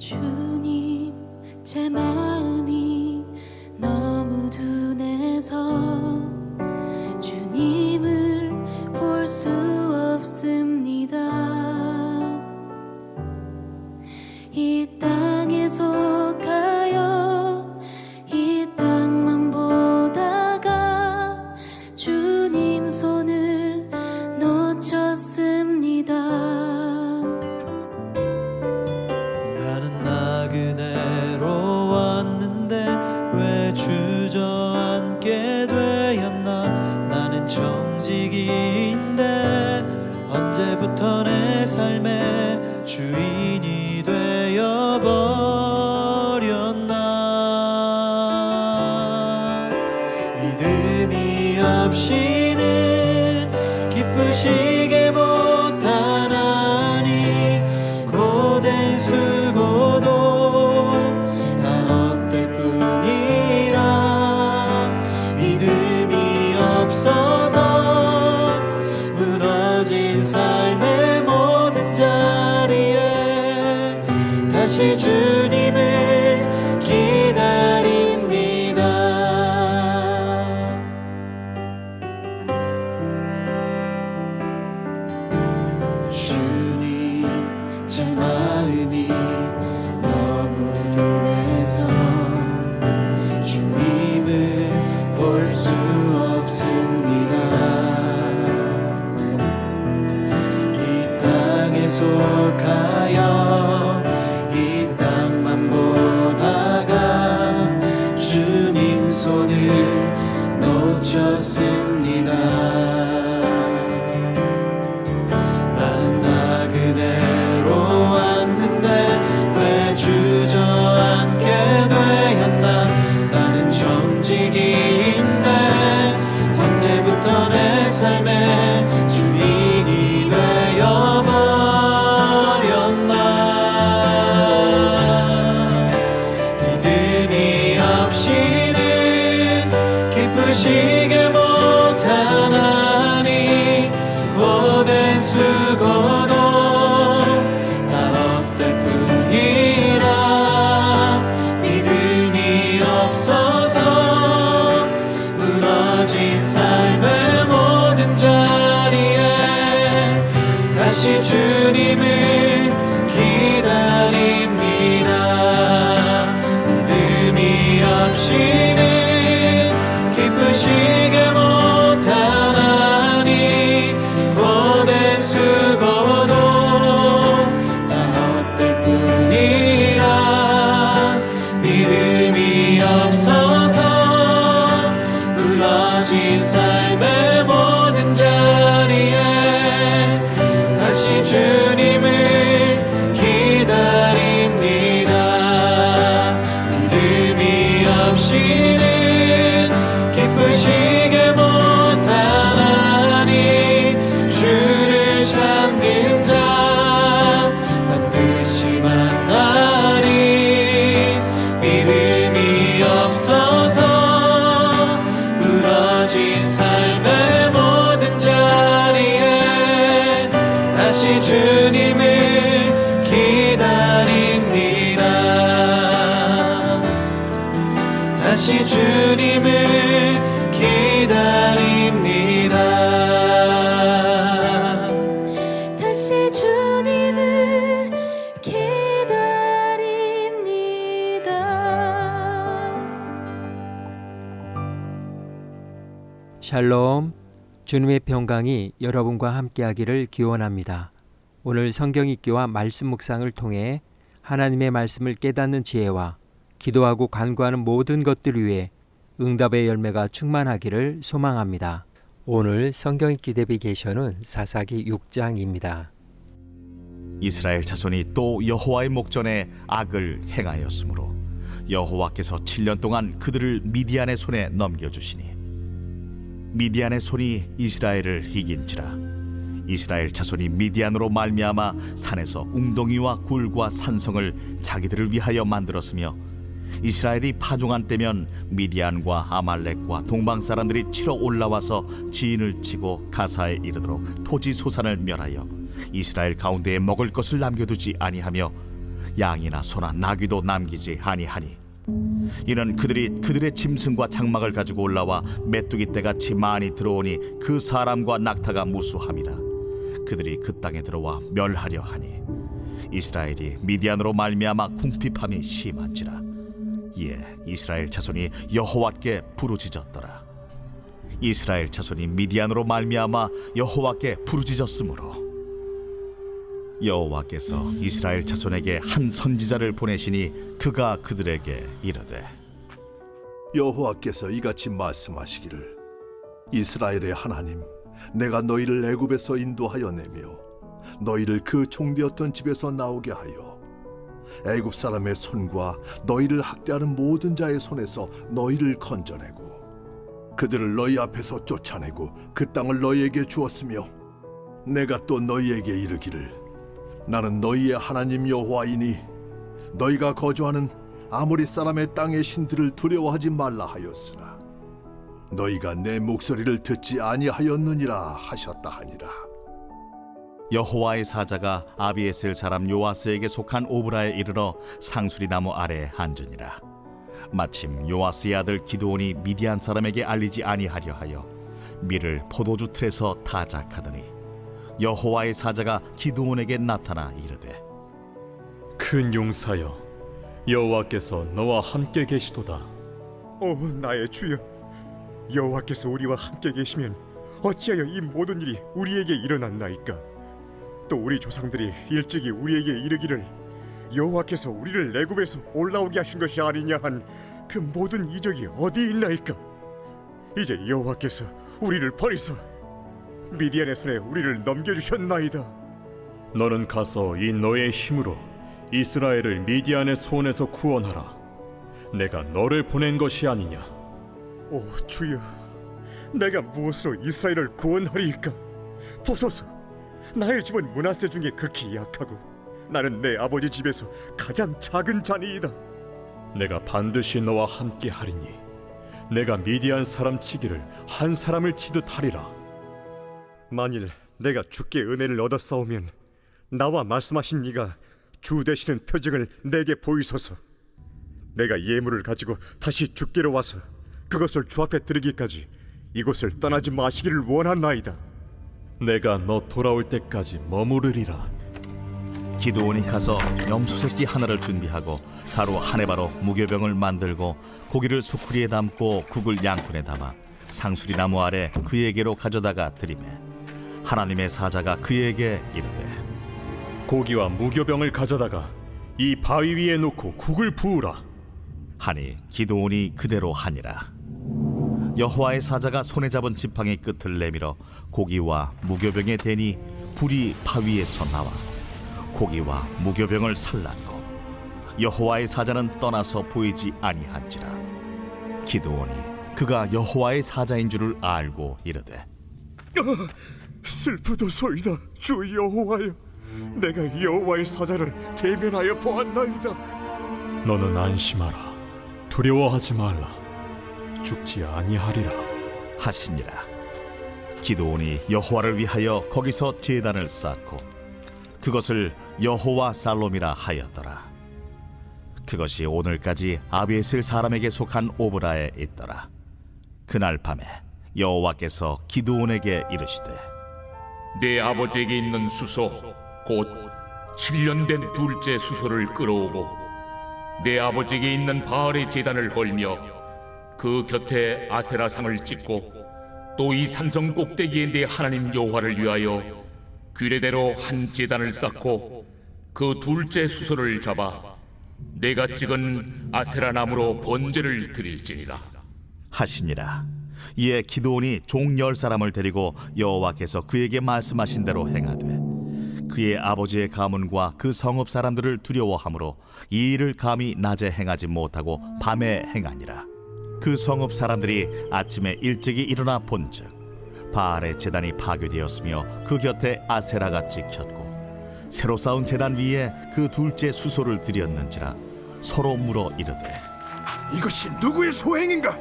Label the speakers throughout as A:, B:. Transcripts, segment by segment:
A: 주님, 제 마음이 너무 둔해서 주님을 볼 수 없습니다. 이 땅에 속하여 이 땅만 보다가 주님 손을 놓쳤습니다.
B: 나는 나그네로 왔는데 왜 주저앉게 되었나. 나는 정직인데 언제부터 내 삶의 주인이 되어버렸나. 믿음이 없이는 기쁘시게 못하나니 고된 수고도 다 헛될 뿐이라. 믿음이 없어서 무너진 삶의 모든 자리에 다시 주님을 기다립니다. 주님, 제 마음이 너무 둔해서 주님을 볼 수 없습니다. 이 땅에 속하여 이 땅만 보다가 주님 손을 놓쳤습니다. 나는 나그네로 왔는데 왜 주저앉게 되었나. 나는 정직인데 언제부터 내 삶의 주인이 되어버렸나. 믿음이 없이는 기쁘시게 못하나니 고된 수고도 다 헛될 뿐이라. 믿음이 없어서 무너진 삶의 모든 자리에 다시 주님을 기다립니다. 믿음이 없이는 기쁘시게 못하나니 고된 수고도 다 헛될 뿐이라. 믿음이 없어서 무너진 삶의 모든 자리에 다시 주님을 기다립니다. 믿음이 없이는 기쁘시게 못하나니 주를 찾는 자 반드시 만나리. 믿음이 없어서 무너진 삶의 모든 자리에 다시 주님을 기다립니다. 다시 주님을 기다립니다.
A: 다시 주님을 기다립니다.
C: 샬롬, 주님의 평강이 여러분과 함께하기를 기원합니다. 오늘 성경 읽기와 말씀 묵상을 통해 하나님의 말씀을 깨닫는 지혜와 기도하고 간구하는 모든 것들 위해 응답의 열매가 충만하기를 소망합니다. 오늘 성경 읽기 내비게이션은 사사기 6장입니다.
D: 이스라엘 자손이 또 여호와의 목전에 악을 행하였으므로 여호와께서 7년 동안 그들을 미디안의 손에 넘겨주시니 미디안의 손이 이스라엘을 이긴지라. 이스라엘 자손이 미디안으로 말미암아 산에서 웅덩이와 굴과 산성을 자기들을 위하여 만들었으며 이스라엘이 파종한 때면 미디안과 아말렉과 동방 사람들이 치러 올라와서 지인을 치고 가사에 이르도록 토지 소산을 멸하여 이스라엘 가운데에 먹을 것을 남겨두지 아니하며 양이나 소나 나귀도 남기지 아니하니 이는 그들이 그들의 짐승과 장막을 가지고 올라와 메뚜기 떼같이 많이 들어오니 그 사람과 낙타가 무수함이라. 그들이 그 땅에 들어와 멸하려 하니 이스라엘이 미디안으로 말미암아 궁핍함이 심한지라. 이에 이스라엘 자손이 여호와께 부르짖었더라. 이스라엘 자손이 미디안으로 말미암아 여호와께 부르짖었으므로 여호와께서 이스라엘 자손에게 한 선지자를 보내시니 그가 그들에게 이르되
E: 여호와께서 이같이 말씀하시기를 이스라엘의 하나님 내가 너희를 애굽에서 인도하여 내며 너희를 그 종되었던 집에서 나오게 하여 애굽 사람의 손과 너희를 학대하는 모든 자의 손에서 너희를 건져내고 그들을 너희 앞에서 쫓아내고 그 땅을 너희에게 주었으며 내가 또 너희에게 이르기를 나는 너희의 하나님 여호와이니 너희가 거주하는 아모리 사람의 땅의 신들을 두려워하지 말라 하였으나 너희가 내 목소리를 듣지 아니하였느니라 하셨다 하니라.
D: 여호와의 사자가 아비에셀 사람 요아스에게 속한 오브라에 이르러 상수리 나무 아래에 앉으니라. 마침 요아스의 아들 기드온이 미디안 사람에게 알리지 아니하려 하여 밀을 포도주 틀에서 타작하더니 여호와의 사자가 기드온에게 나타나 이르되
F: 큰 용사여, 여호와께서 너와 함께 계시도다.
G: 오 나의 주여, 여호와께서 우리와 함께 계시면 어찌하여 이 모든 일이 우리에게 일어났나이까? 또 우리 조상들이 일찍이 우리에게 이르기를 여호와께서 우리를 애굽에서 올라오게 하신 것이 아니냐 한 그 모든 이적이 어디 있나이까? 이제 여호와께서 우리를 버리사 미디안의 손에 우리를 넘겨주셨나이다.
F: 너는 가서 이 너의 힘으로 이스라엘을 미디안의 손에서 구원하라. 내가 너를 보낸 것이 아니냐.
G: 오 주여, 내가 무엇으로 이스라엘을 구원하리이까? 보소서, 나의 집은 므낫세 중에 극히 약하고 나는 내 아버지 집에서 가장 작은 자니이다.
F: 내가 반드시 너와 함께 하리니 내가 미디안 사람 치기를 한 사람을 치듯 하리라.
G: 만일 내가 주께 은혜를 얻었사오면 나와 말씀하신 이가 주 되시는 표징을 내게 보이소서. 내가 예물을 가지고 다시 주께로 와서 그것을 주 앞에 드리기까지 이곳을 떠나지 마시기를 원하나이다.
F: 내가 너 돌아올 때까지 머무르리라.
D: 기드온이 가서 염소 새끼 하나를 준비하고 가루 한 해바로 무교병을 만들고 고기를 소쿠리에 담고 국을 양푼에 담아 상수리 나무 아래 그에게로 가져다가 드리매 하나님의 사자가 그에게 이르되
F: 고기와 무교병을 가져다가 이 바위 위에 놓고 국을 부으라.
D: 하니 기드온이 그대로 하니라. 여호와의 사자가 손에 잡은 지팡이 끝을 내밀어 고기와 무교병에 대니 불이 바위에서 나와 고기와 무교병을 살랐고 여호와의 사자는 떠나서 보이지 아니한지라. 기드온이 그가 여호와의 사자인 줄을 알고 이르되
G: 슬프도소이다. 주 여호와여, 내가 여호와의 사자를 대면하여 보았나이다.
F: 너는 안심하라. 두려워하지 말라. 죽지 아니하리라
D: 하시니라. 기드온이 여호와를 위하여 거기서 제단을 쌓고 그것을 여호와 살롬이라 하였더라. 그것이 오늘까지 아비에셀 사람에게 속한 오브라에 있더라. 그날 밤에 여호와께서 기드온에게 이르시되
H: 내 아버지에게 있는 수소 곧 7년 된 둘째 수소를 끌어오고 내 아버지에게 있는 바알의 제단을 걸며 그 곁에 아세라상을 찍고 또 이 산성 꼭대기에 내 하나님 여호와를 위하여 규례대로 한 제단을 쌓고 그 둘째 수소를 잡아 내가 찍은 아세라 나무로 번제를 드릴지니라
D: 하시니라. 이에 기드온이 종 10사람을 데리고 여호와께서 그에게 말씀하신 대로 행하되 그의 아버지의 가문과 그 성읍 사람들을 두려워하므로 이 일을 감히 낮에 행하지 못하고 밤에 행하니라. 그 성읍 사람들이 아침에 일찍이 일어나 본즉 바알의 제단이 파괴되었으며 그 곁에 아세라가 찍혔고 새로 쌓은 제단 위에 그 둘째 수소를 드렸는지라 서로 물어 이르되
G: 이것이 누구의 소행인가?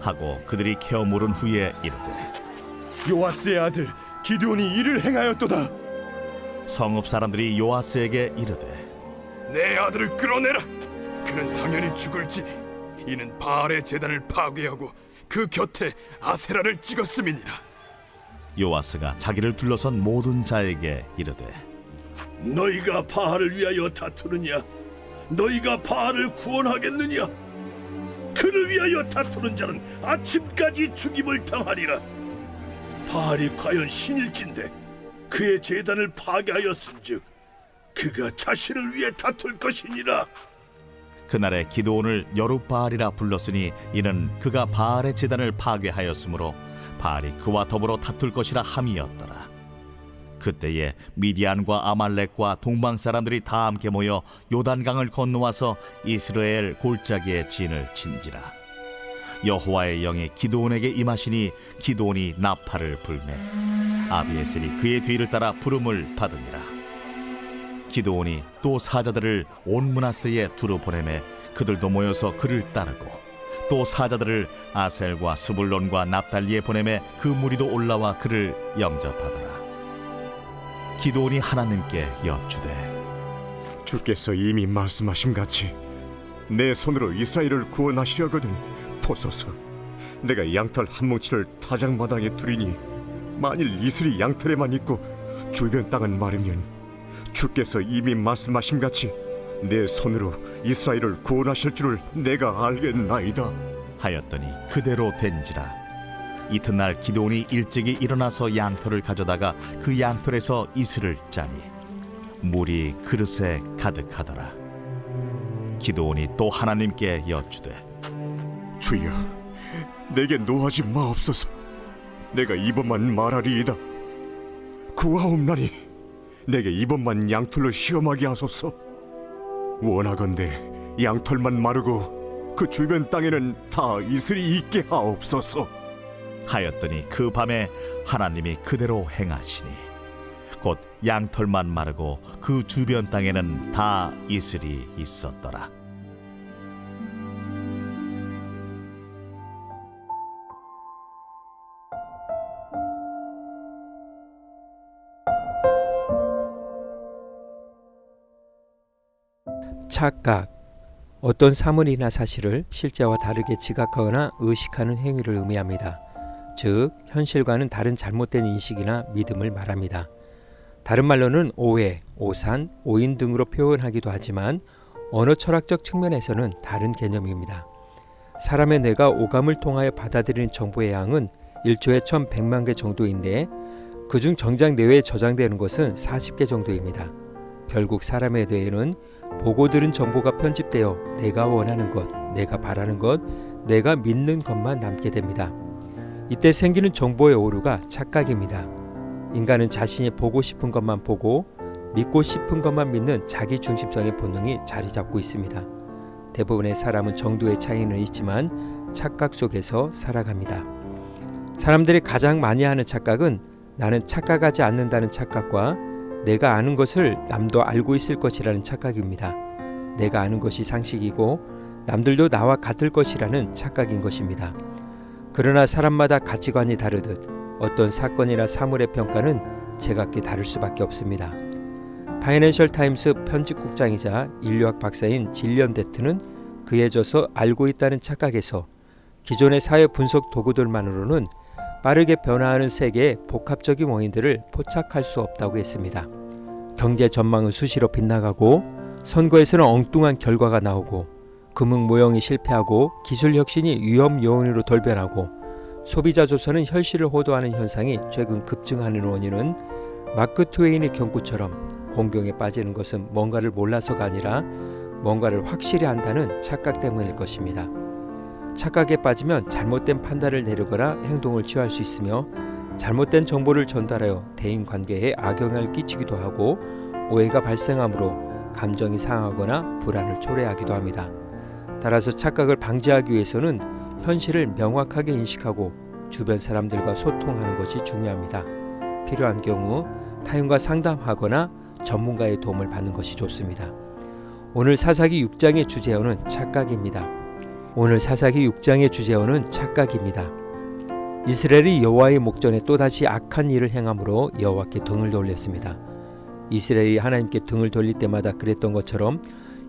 D: 하고 그들이 캐어 물은 후에 이르되
G: 요아스의 아들 기드온이 이를 행하였도다.
D: 성읍 사람들이 요아스에게 이르되
I: 내 아들을 끌어내라. 그는 당연히 죽을지. 이는 바알의 제단을 파괴하고 그 곁에 아세라를 찍었음이니라.
D: 요아스가 자기를 둘러선 모든 자에게 이르되
E: 너희가 바알을 위하여 다투느냐? 너희가 바알을 구원하겠느냐? 그를 위하여 다투는 자는 아침까지 죽임을 당하리라. 바알이 과연 신일진데 그의 제단을 파괴하였은즉 그가 자신을 위해 다툴 것이니라.
D: 그날에 기드온을 여룻바알이라 불렀으니 이는 그가 바알의 제단을 파괴하였으므로 바알이 그와 더불어 다툴 것이라 함이었더라. 그때에 미디안과 아말렉과 동방 사람들이 다 함께 모여 요단강을 건너와서 이스라엘 골짜기에 진을 친지라. 여호와의 영이 기드온에게 임하시니 기드온이 나팔을 불매 아비에셀이 그의 뒤를 따라 부름을 받으니라. 기드온이 또 사자들을 온 므낫세에 두루 보내매 그들도 모여서 그를 따르고 또 사자들을 아셀과 스불론과 납달리에 보내매 그 무리도 올라와 그를 영접하더라. 기드온이 하나님께 여쭈되
G: 주께서 이미 말씀하신 같이 내 손으로 이스라엘을 구원하시려거든 보소서. 내가 양털 한 뭉치를 타작마당에 두리니 만일 이슬이 양털에만 있고 주변 땅은 마르면 주께서 이미 말씀하신 같이 내 손으로 이스라엘을 구원하실 줄을 내가 알겠나이다
D: 하였더니 그대로 된지라. 이튿날 기드온이 일찍이 일어나서 양털을 가져다가 그 양털에서 이슬을 짜니 물이 그릇에 가득하더라. 기드온이 또 하나님께 여쭈되
G: 주여, 내게 노하지 마옵소서. 내가 이번만 말하리이다. 구하옵나니 내게 이번만 양털로 시험하게 하소서. 원하건대 양털만 마르고 그 주변 땅에는 다 이슬이 있게 하옵소서.
D: 하였더니 그 밤에 하나님이 그대로 행하시니 곧 양털만 마르고 그 주변 땅에는 다 이슬이 있었더라.
C: 착각, 어떤 사물이나 사실을 실제와 다르게 지각하거나 의식하는 행위를 의미합니다. 즉, 현실과는 다른 잘못된 인식이나 믿음을 말합니다. 다른 말로는 오해, 오산, 오인 등으로 표현하기도 하지만 언어 철학적 측면에서는 다른 개념입니다. 사람의 뇌가 오감을 통하여 받아들이는 정보의 양은 1초에 1100만 개 정도인데 그중 정작 뇌에 저장되는 것은 40개 정도입니다. 결국 사람의 뇌에는 보고 들은 정보가 편집되어 내가 원하는 것, 내가 바라는 것, 내가 믿는 것만 남게 됩니다. 이때 생기는 정보의 오류가 착각입니다. 인간은 자신이 보고 싶은 것만 보고 믿고 싶은 것만 믿는 자기중심성의 본능이 자리 잡고 있습니다. 대부분의 사람은 정도의 차이는 있지만 착각 속에서 살아갑니다. 사람들이 가장 많이 하는 착각은 나는 착각하지 않는다는 착각과 내가 아는 것을 남도 알고 있을 것이라는 착각입니다. 내가 아는 것이 상식이고 남들도 나와 같을 것이라는 착각인 것입니다. 그러나 사람마다 가치관이 다르듯 어떤 사건이나 사물의 평가는 제각기 다를 수밖에 없습니다. 파이낸셜 타임스 편집국장이자 인류학 박사인 질리언 데트는 그에 져서 알고 있다는 착각에서 기존의 사회 분석 도구들만으로는 빠르게 변화하는 세계의 복합적인 원인들을 포착할 수 없다고 했습니다. 경제 전망은 수시로 빗나가고 선거에서는 엉뚱한 결과가 나오고 금융 모형이 실패하고 기술 혁신이 위험 요인으로 돌변하고 소비자 조선은 현실을 호도하는 현상이 최근 급증하는 원인은 마크 트웨인의 경구처럼 공경에 빠지는 것은 뭔가를 몰라서가 아니라 뭔가를 확실히 안다는 착각 때문일 것입니다. 착각에 빠지면 잘못된 판단을 내리거나 행동을 취할 수 있으며 잘못된 정보를 전달하여 대인관계에 악영향을 끼치기도 하고 오해가 발생하므로 감정이 상하거나 불안을 초래하기도 합니다. 따라서 착각을 방지하기 위해서는 현실을 명확하게 인식하고 주변 사람들과 소통하는 것이 중요합니다. 필요한 경우 타인과 상담하거나 전문가의 도움을 받는 것이 좋습니다. 오늘 사사기 6장의 주제어는 착각입니다. 이스라엘이 여호와의 목전에 또다시 악한 일을 행함으로 여호와께 등을 돌렸습니다. 이스라엘이 하나님께 등을 돌릴 때마다 그랬던 것처럼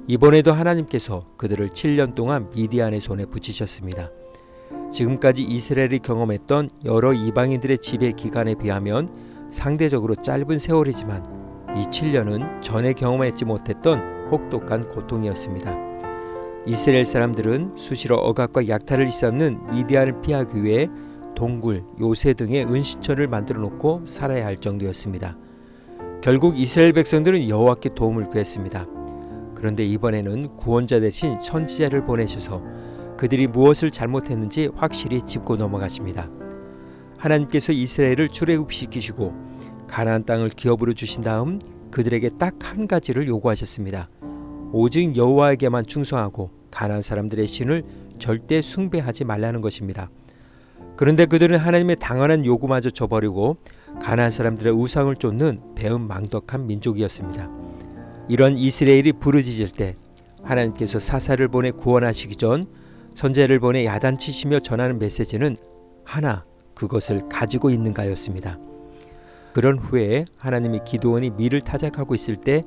C: 이번에도 하나님께서 그들을 7년 동안 미디안의 손에 붙이셨습니다. 지금까지 이스라엘이 경험했던 여러 이방인들의 지배 기간에 비하면 상대적으로 짧은 세월이지만 이 7년은 전에 경험했지 못했던 혹독한 고통이었습니다. 이스라엘 사람들은 수시로 억압과 약탈을 일삼는 미디안을 피하기 위해 동굴, 요새 등의 은신처를 만들어 놓고 살아야 할 정도였습니다. 결국 이스라엘 백성들은 여호와께 도움을 구했습니다. 그런데 이번에는 구원자 대신 선지자를 보내셔서 그들이 무엇을 잘못했는지 확실히 짚고 넘어가십니다. 하나님께서 이스라엘을 출애굽시키시고 가나안 땅을 기업으로 주신 다음 그들에게 딱 한 가지를 요구하셨습니다. 오직 여호와에게만 충성하고 가나안 사람들의 신을 절대 숭배하지 말라는 것입니다. 그런데 그들은 하나님의 당연한 요구마저 저버리고 가나안 사람들의 우상을 쫓는 배은망덕한 민족이었습니다. 이런 이스라엘이 부르짖을 때 하나님께서 사사를 보내 구원하시기 전 선지자를 보내 야단치시며 전하는 메시지는 하나, 그것을 가지고 있는가였습니다. 그런 후에 하나님이 기드온이 밀을 타작하고 있을 때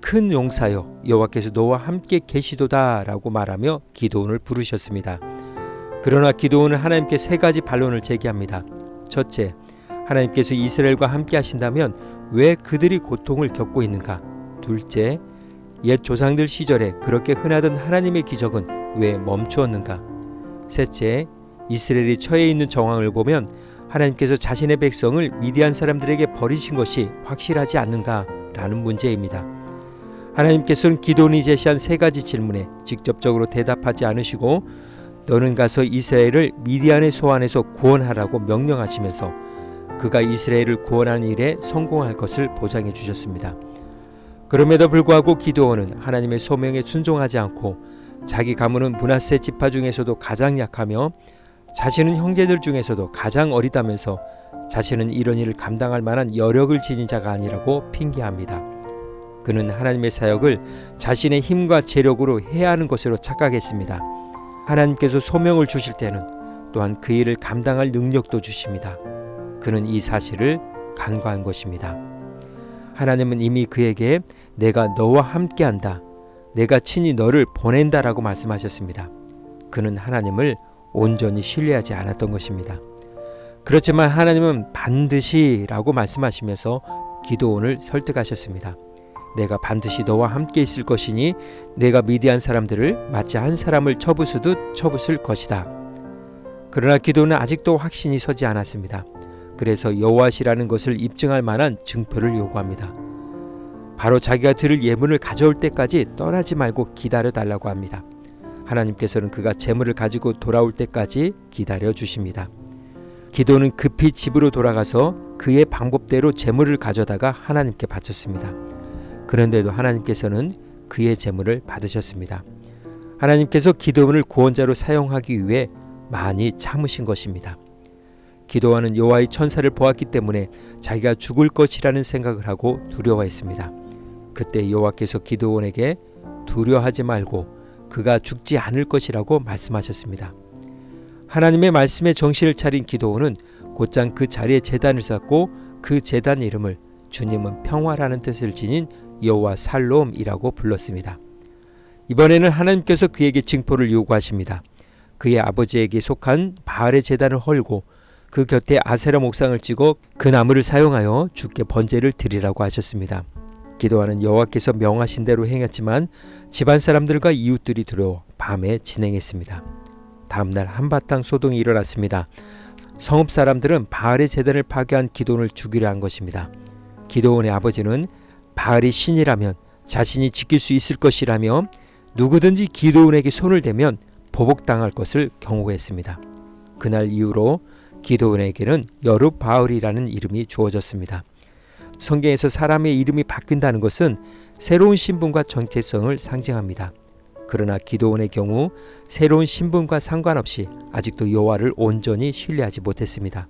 C: 큰 용사여 여호와께서 너와 함께 계시도다 라고 말하며 기드온을 부르셨습니다. 그러나 기드온은 하나님께 세 가지 반론을 제기합니다. 첫째, 하나님께서 이스라엘과 함께 하신다면 왜 그들이 고통을 겪고 있는가? 둘째, 옛 조상들 시절에 그렇게 흔하던 하나님의 기적은 왜 멈추었는가? 셋째, 이스라엘이 처해 있는 정황을 보면 하나님께서 자신의 백성을 미디안 사람들에게 버리신 것이 확실하지 않는가? 라는 문제입니다. 하나님께서는 기드온이 제시한 세 가지 질문에 직접적으로 대답하지 않으시고 너는 가서 이스라엘을 미디안의 소환에서 구원하라고 명령하시면서 그가 이스라엘을 구원하는 일에 성공할 것을 보장해 주셨습니다. 그럼에도 불구하고 기드온은 하나님의 소명에 순종하지 않고 자기 가문은 므낫세 지파 중에서도 가장 약하며 자신은 형제들 중에서도 가장 어리다면서 자신은 이런 일을 감당할 만한 여력을 지닌 자가 아니라고 핑계합니다. 그는 하나님의 사역을 자신의 힘과 재력으로 해야 하는 것으로 착각했습니다. 하나님께서 소명을 주실 때는 또한 그 일을 감당할 능력도 주십니다. 그는 이 사실을 간과한 것입니다. 하나님은 이미 그에게 내가 너와 함께한다, 내가 친히 너를 보낸다라고 말씀하셨습니다. 그는 하나님을 온전히 신뢰하지 않았던 것입니다. 그렇지만 하나님은 반드시라고 말씀하시면서 기드온을 설득하셨습니다. 내가 반드시 너와 함께 있을 것이니 내가 미디안 사람들을 마치 한 사람을 쳐부수듯 쳐부술 것이다. 그러나 기드온은 아직도 확신이 서지 않았습니다. 그래서 여호와시라는 것을 입증할 만한 증표를 요구합니다. 바로 자기가 드릴 예물을 가져올 때까지 떠나지 말고 기다려 달라고 합니다. 하나님께서는 그가 재물을 가지고 돌아올 때까지 기다려 주십니다. 기드온은 급히 집으로 돌아가서 그의 방법대로 재물을 가져다가 하나님께 바쳤습니다. 그런데도 하나님께서는 그의 재물을 받으셨습니다. 하나님께서 기드온을 구원자로 사용하기 위해 많이 참으신 것입니다. 기드온은 여호와의 천사를 보았기 때문에 자기가 죽을 것이라는 생각을 하고 두려워했습니다. 그때 여호와께서 기드온에게 두려워하지 말고 그가 죽지 않을 것이라고 말씀하셨습니다. 하나님의 말씀에 정신을 차린 기드온은 곧장 그 자리에 제단을 쌓고 그 제단 이름을 주님은 평화라는 뜻을 지닌 여호와 살롬이라고 불렀습니다. 이번에는 하나님께서 그에게 징표를 요구하십니다. 그의 아버지에게 속한 바알의 제단을 헐고 그 곁에 아세라 목상을 찍어 그 나무를 사용하여 주께 번제를 드리라고 하셨습니다. 기드온은 여호와께서 명하신 대로 행했지만 집안 사람들과 이웃들이 두려워 밤에 진행했습니다. 다음날 한바탕 소동이 일어났습니다. 성읍 사람들은 바알의 제단을 파괴한 기드온을 죽이려 한 것입니다. 기드온의 아버지는 바알이 신이라면 자신이 지킬 수 있을 것이라며 누구든지 기드온에게 손을 대면 보복당할 것을 경고했습니다. 그날 이후로 기드온에게는 여룹바알이라는 이름이 주어졌습니다. 성경에서 사람의 이름이 바뀐다는 것은 새로운 신분과 정체성을 상징합니다. 그러나 기드온의 경우 새로운 신분과 상관없이 아직도 여호와를 온전히 신뢰하지 못했습니다.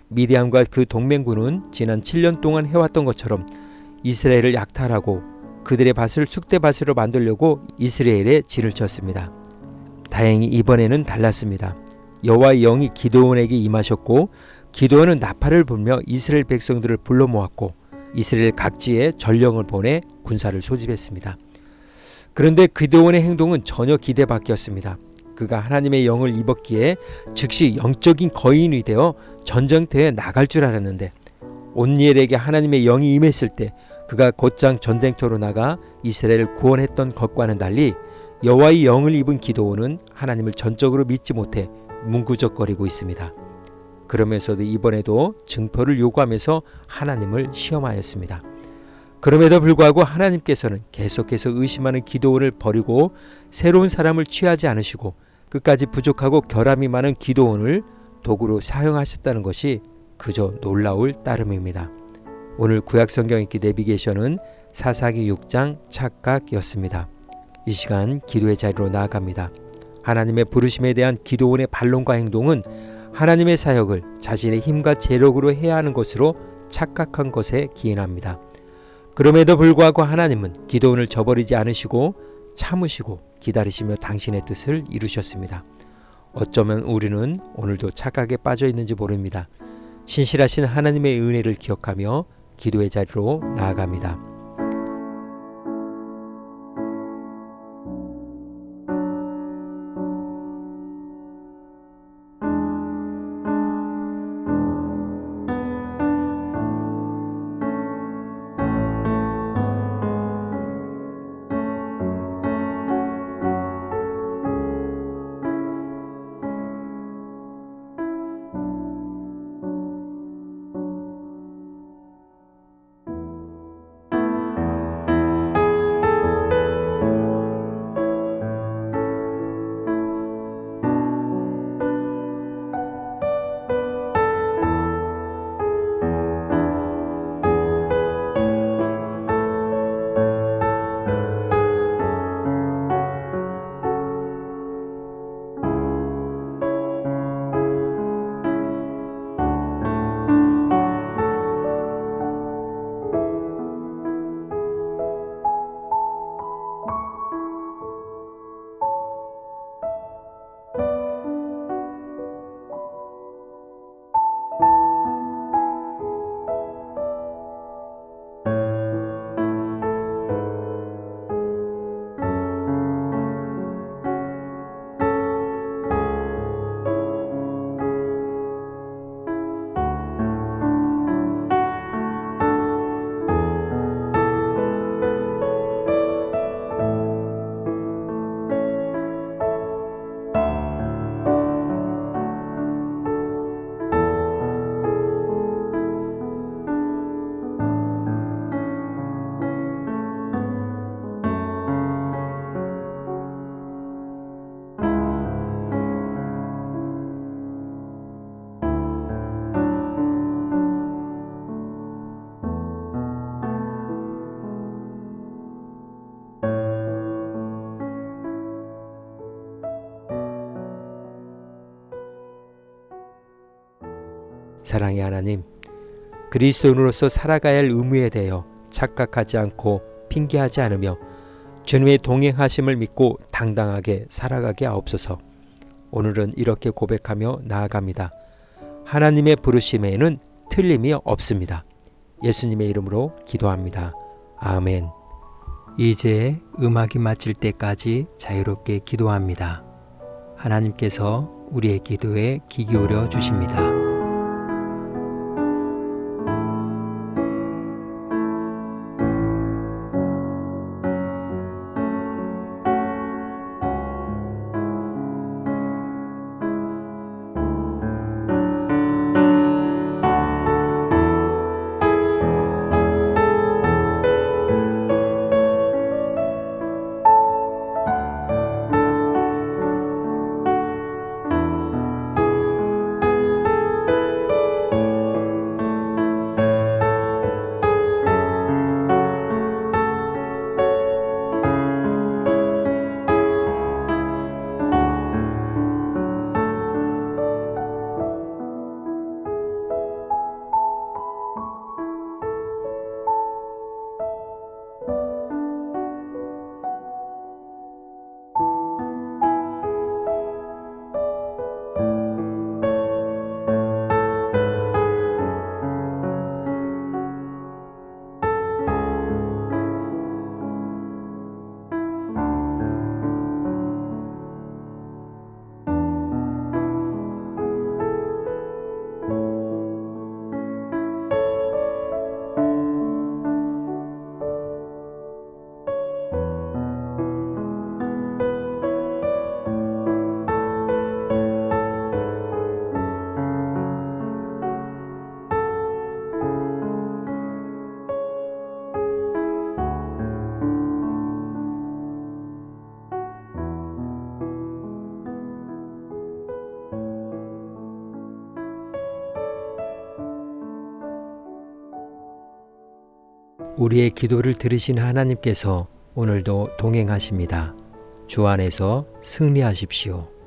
C: 미디안과 그 동맹군은 지난 7년 동안 해왔던 것처럼 이스라엘을 약탈하고 그들의 밭을 쑥대밭으로 만들려고 이스라엘에 진을 쳤습니다. 다행히 이번에는 달랐습니다. 여호와의 영이 기드온에게 임하셨고 기드온은 나팔을 불며 이스라엘 백성들을 불러 모았고 이스라엘 각지에 전령을 보내 군사를 소집했습니다. 그런데 기드온의 행동은 전혀 기대 밖이었습니다. 그가 하나님의 영을 입었기에 즉시 영적인 거인이 되어 전쟁터에 나갈 줄 알았는데 온니엘에게 하나님의 영이 임했을 때 그가 곧장 전쟁터로 나가 이스라엘을 구원했던 것과는 달리 여호와의 영을 입은 기드온은 하나님을 전적으로 믿지 못해 문구적거리고 있습니다. 그러면서도 이번에도 증표를 요구하면서 하나님을 시험하였습니다. 그럼에도 불구하고 하나님께서는 계속해서 의심하는 기드온을 버리고 새로운 사람을 취하지 않으시고 끝까지 부족하고 결함이 많은 기드온을 도구로 사용하셨다는 것이 그저 놀라울 따름입니다. 오늘 구약성경 읽기 내비게이션은 사사기 6장 착각이었습니다. 이 시간 기도의 자리로 나아갑니다. 하나님의 부르심에 대한 기드온의 반론과 행동은 하나님의 사역을 자신의 힘과 재력으로 해야 하는 것으로 착각한 것에 기인합니다. 그럼에도 불구하고 하나님은 기드온을 저버리지 않으시고 참으시고 기다리시며 당신의 뜻을 이루셨습니다. 어쩌면 우리는 오늘도 착각에 빠져 있는지 모릅니다. 신실하신 하나님의 은혜를 기억하며 기도의 자리로 나아갑니다. 사랑의 하나님, 그리스도인으로서 살아가야 할 의무에 대하여 착각하지 않고 핑계하지 않으며 주님의 동행하심을 믿고 당당하게 살아가게 하옵소서. 오늘은 이렇게 고백하며 나아갑니다. 하나님의 부르심에는 틀림이 없습니다. 예수님의 이름으로 기도합니다. 아멘. 이제 음악이 마칠 때까지 자유롭게 기도합니다. 하나님께서 우리의 기도에 귀 기울여 주십니다. 우리의 기도를 들으신 하나님께서 오늘도 동행하십니다. 주 안에서 승리하십시오.